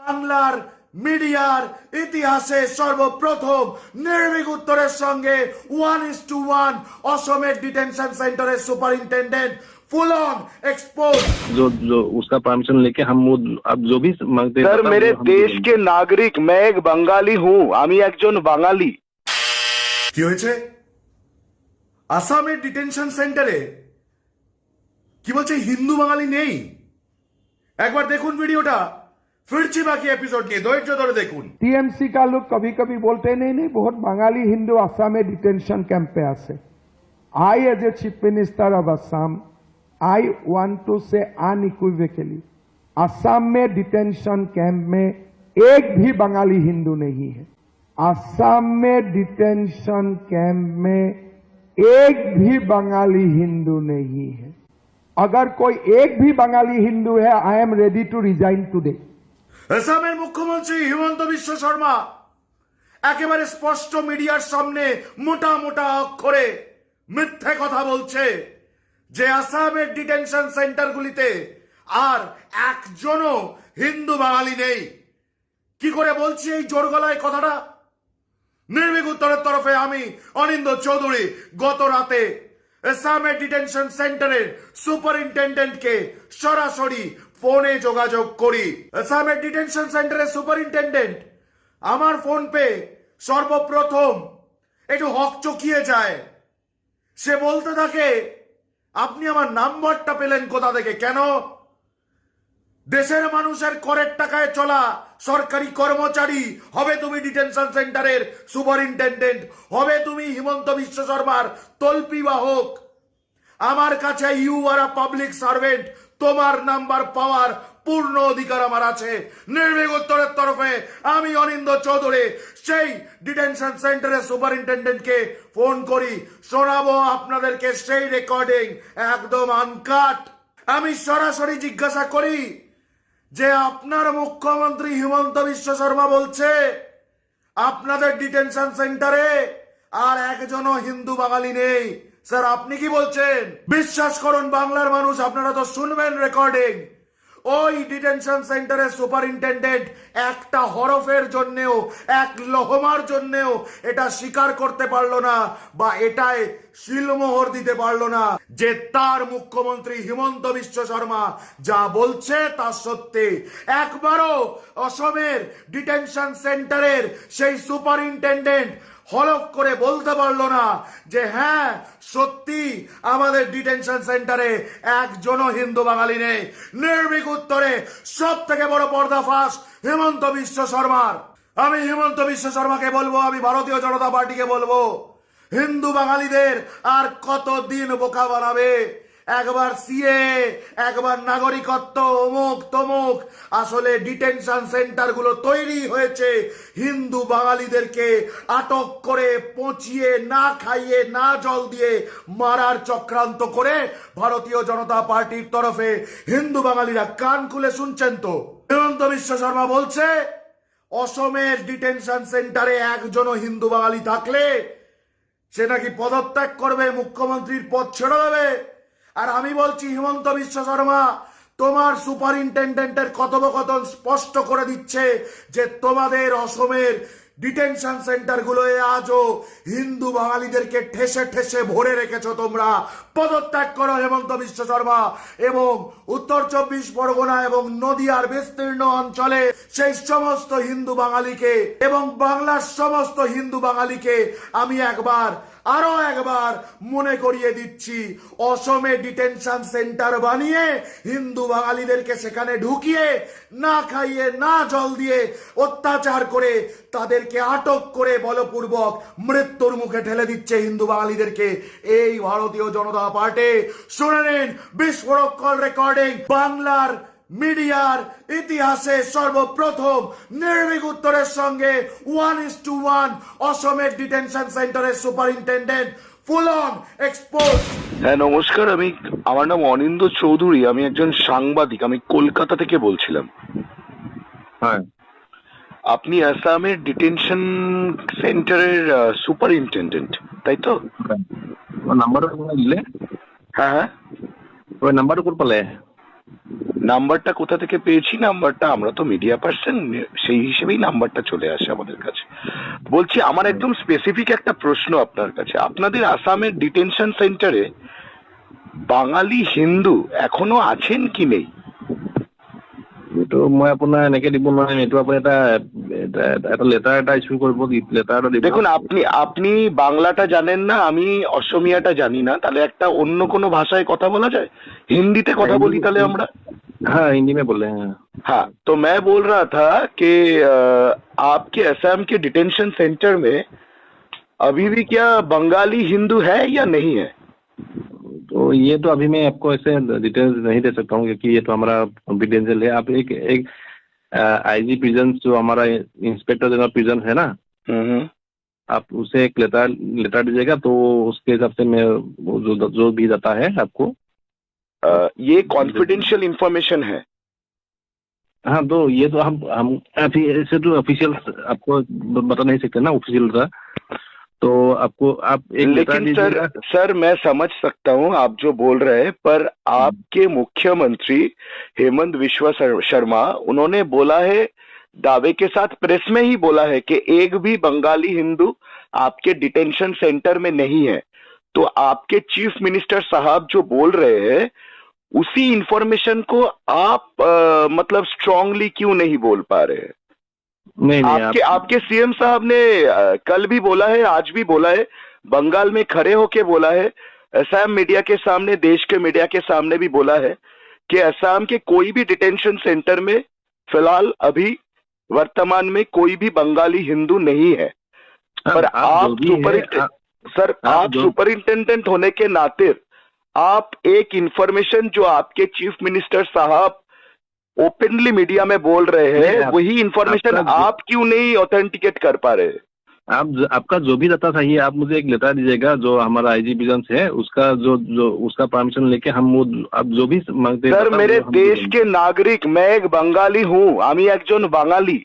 বাংলার মিডিয়ার ইতিহাসে সর্বপ্রথম নির্ভীক উত্তরের সঙ্গে 1:1 অসমের ডিটেনশন সেন্টারের সুপারিনটেন্ডেন্ট फुल ऑन एक्सपोज जो उसका परमिशन लेके हम वो अब जो भी मांगते सर मेरे देश के नागरिक मैं एक बंगाली हूँ আমি একজন বাঙালি। কি হয়েছে আসামের ডিটেনশন সেন্টারে? কি বলছে হিন্দু বাঙালি নেই? একবার দেখুন ভিডিওটা, फिरছি বাকি एपिसोड নিয়ে, ধৈর্য ধরে দেখুন। टीएमसी का लोग कभी कभी बोलते हैं नहीं बहुत बंगाली हिंदू आसाम में डिटेंशन कैंप पे आसे। I as a chief minister of Assam I want to say unequivocally, Assam में डिटेंशन कैंप में एक भी बंगाली हिंदू नहीं है। असम में डिटेंशन कैंप में एक भी बंगाली हिंदू नहीं है। अगर कोई एक भी बंगाली हिंदू है, I am ready to resign today. আসামের মুখ্যমন্ত্রী হিমন্ত বিশ্ব শর্মা একেবারে স্পষ্ট মিডিয়ার সামনে মোটা মোটা অক্ষরে মিথ্যে কথা বলছে যে আসামের ডিটেনশন সেন্টারগুলিতে আর একজনও হিন্দু বাঙালি নেই। কি করে বলছি এই জোর গলায় কথাটা? নির্ভীক উত্তরের তরফে আমি অনিন্দ চৌধুরী গত রাতে আসামের ডিটেনশন সেন্টারের সুপারিনটেন্ডেন্টকে সরাসরি ফোনে যোগাযোগ করি। আসামের ডিটেনশন সেন্টারের সুপারিনটেন্ডেন্ট আমার ফোন পে সর্বপ্রথম একটু হকচকিয়ে যায়। সে বলতে থাকে, আপনি আমার নাম্বারটা পেলেন কোথা থেকে? কেন? দেশের মানুষের করের টাকায় চলা সরকারি কর্মচারী হবে তুমি ডিটেনশন সেন্টারের সুপারিনটেন্ডেন্ট, হবে তুমি হিমন্ত বিশ্ব শর্মার তল্পি বাহক। আমার কাছে you are a public servant, তোমার নাম্বার পাওয়ার পূর্ণ অধিকার আমার আছে। নির্ভীক উত্তরের তরফে আমি অনিন্দ চৌধুরী সেই ডিটেনশন সেন্টারের সুপারিনটেন্ডেন্টকে ফোন করি, শোনাবো আপনাদেরকে সেই রেকর্ডিং একদম আনকাট। আমি সরাসরি জিজ্ঞাসা করি যে আপনার মুখ্যমন্ত্রী হিমন্ত বিশ্ব শর্মা বলছে আপনাদের ডিটেনশন সেন্টারে আর একজনও হিন্দু বাঙালি নেই। স্যার আপনি কি বলছেন? বিশ্বাস করুন বাংলার মানুষ, আপনারা তো শুনবেন রেকর্ডিং। ওই ডিটেনশন সেন্টারের সুপারিনটেন্ডেন্ট একটা হরফের জন্যেও, এক লহমার জন্যেও এটা স্বীকার করতে পারলো না বা এটায় শিলমোহর দিতে পারলো না যে তার মুখ্যমন্ত্রী হিমন্ত বিশ্ব শর্মা যা বলছে তা সত্যি। একবারও অসমের ডিটেনশন সেন্টারের সেই সুপারিনটেন্ডেন্ট হলফ করে বলতে পারলো না যে হ্যাঁ সত্যি আমাদের ডিটেনশন সেন্টারে একজনও হিন্দু বাঙালি নেই। নির্ভীক উত্তরে সব থেকে বড় পর্দাফাশ হিমন্ত বিশ্ব শর্মার। আমি হিমন্ত বিশ্ব শর্মাকে বলবো, আমি ভারতীয় জনতা পার্টিকে বলবো, হিন্দু বাঙালিদের আর কতদিন বোকা বানাবে? একবার সিএ, একবার নাগরিকত্ব, অমুক তমুক। আসলে ডিটেনশন সেন্টার গুলো তৈরি হয়েছে হিন্দু বাঙালিদেরকে আটক করে পচিয়ে, না খাইয়ে, না জল দিয়ে মারার চক্রান্ত করে ভারতীয় জনতা পার্টির তরফে হিন্দু বাঙালিরা কান খুলে শুনছেন তো। হিমন্ত বিশ্ব শর্মা বলছে অসমের ডিটেনশন সেন্টারে একজনও হিন্দু বাঙালি থাকলে সে নাকি পদত্যাগ করবে, মুখ্যমন্ত্রীর পদ ছেড়ে দেবে। আর আমি বলছি হিমন্ত বিশ্ব শর্মা, তোমার সুপারিনটেন্ডেন্টের কথোপকথন স্পষ্ট করে দিচ্ছে যে তোমাদের অসমের ডিটেনশন সেন্টার গুলোয় আজও হিন্দু বাঙালিদেরকে ঠেসে ঠেসে ভরে রেখেছো তোমরা। পদত্যাগ করো হেমন্ত বিশ্ব শর্মা। এবং উত্তর 24 পরগনা এবং নদিয়ার বিস্তীর্ণ অঞ্চলে সেই সমস্ত হিন্দু বাঙালিকে এবং বাংলার সমস্ত হিন্দু বাঙালিকে আমি আরো একবার মনে করিয়ে দিচ্ছি, অসমে ডিটেনশন সেন্টার বানিয়ে হিন্দু বাঙালিদেরকে সেখানে ঢুকিয়ে না খাইয়ে, না জল দিয়ে অত্যাচার করে তাদেরকে আটক করে বলপূর্বক মৃত্যুর মুখে ঠেলে দিচ্ছে হিন্দু বাঙালিদেরকে এই ভারতীয় জনতা পার্টি। শুনে নিন বিস্ফোরক কল রেকর্ডিং। বাংলার মিডিয়ার ইতিহাসে সর্বপ্রথম নির্ভীক উত্তরের সঙ্গে 1:1 অসমের ডিটেনশন সেন্টারের সুপারিনটেন্ডেন্ট ফুল অন এক্সপোজ। হ্যাঁ নমস্কার, আমার নাম অনিন্দ চৌধুরী, আমি একজন সাংবাদিক, আমি কলকাতা থেকে বলছিলাম। হ্যাঁ, আপনি আসামের ডিটেনশন সেন্টারের সুপারিনটেন্ডেন্ট তাই তো? নাম্বারটা কোথায় দিলে? হ্যাঁ হ্যাঁ, ওই নাম্বারটা কোথায় পেলে? নাম্বারটা কোথা থেকে পেয়েছি, নাম্বারটা আমরা তো মিডিয়া পার্সন, সেই হিসেবেই নাম্বারটা চলে আসে আমাদের কাছে। বলছি আমার একদম স্পেসিফিক একটা প্রশ্ন আপনার কাছে, আপনাদের আসামের ডিটেনশন সেন্টারে বাঙালি হিন্দু এখনো আছেন কি নেই? এইটো মই আপোনাৰ এনেকে দিব নোৱাৰিম, এইটো আপুনি এটা লেটাৰ এটা ইছ্যু কৰিব, লেটাৰ এটা দিব। দেখুন আপনি আপনি বাংলাটা জানেন না, আমি অসমিয়াটা জানি না, তাহলে একটা অন্য কোনো ভাষায় কথা বলা যায়? হিন্দিতে কথা বলি তাহলে আমরা। हाँ हिंदी में बोल रहे हैं। हाँ, तो मैं बोल रहा था कि आपके असम के डिटेंशन सेंटर में अभी भी क्या बंगाली हिंदू है या नहीं है? तो ये तो अभी मैं आपको ऐसे डिटेल्स नहीं दे सकता हूँ, क्योंकि ये तो हमारा कॉन्फिडेंशियल है। आप एक आईजी प्रिजन जो हमारा इंस्पेक्टर जनरल प्रिजन है ना, आप उसे एक लेटर दीजिएगा, तो उसके हिसाब से मैं जो भी जाता है आपको। ये कॉन्फिडेंशियल इंफॉर्मेशन है। हाँ, तो ये तो हम अभी ऐसे तो ऑफिशियल आपको बता नहीं सकते ना, ऑफिशियल था, तो आपको आप एक लेटर लेकिन दीजिएगा। सर मैं समझ सकता हूँ आप जो बोल रहे हैं, पर आपके मुख्यमंत्री हेमंत बिस्वा शर्मा उन्होंने बोला है, दावे के साथ प्रेस में ही बोला है कि एक भी बंगाली हिंदू आपके डिटेंशन सेंटर में नहीं है। तो आपके चीफ मिनिस्टर साहब जो बोल रहे हैं उसी इंफॉर्मेशन को आप मतलब स्ट्रांगली क्यों नहीं बोल पा रहे हैं? नहीं आपके सीएम साहब ने कल भी बोला है, आज भी बोला है, बंगाल में खड़े होके बोला है, असम मीडिया के सामने, देश के मीडिया के सामने भी बोला है कि असम के कोई भी डिटेंशन सेंटर में फिलहाल अभी वर्तमान में कोई भी बंगाली हिंदू नहीं है। पर आप सुपरिंटेंडेंट होने के नाते आप एक इंफॉर्मेशन जो आपके चीफ मिनिस्टर साहब ओपनली मीडिया में बोल रहे हैं, वही इंफॉर्मेशन आप क्यों नहीं ऑथेंटिकेट कर पा रहे? आपका जो भी डाटा चाहिए आप मुझे एक लेटर दीजिएगा, जो हमारा आईजी विजिलेंस है उसका जो उसका परमिशन लेके हम वो आप जो भी मांगते हैं। सर मेरे देश के नागरिक, मैं एक बंगाली हूँ, আমি একজন বাঙালি,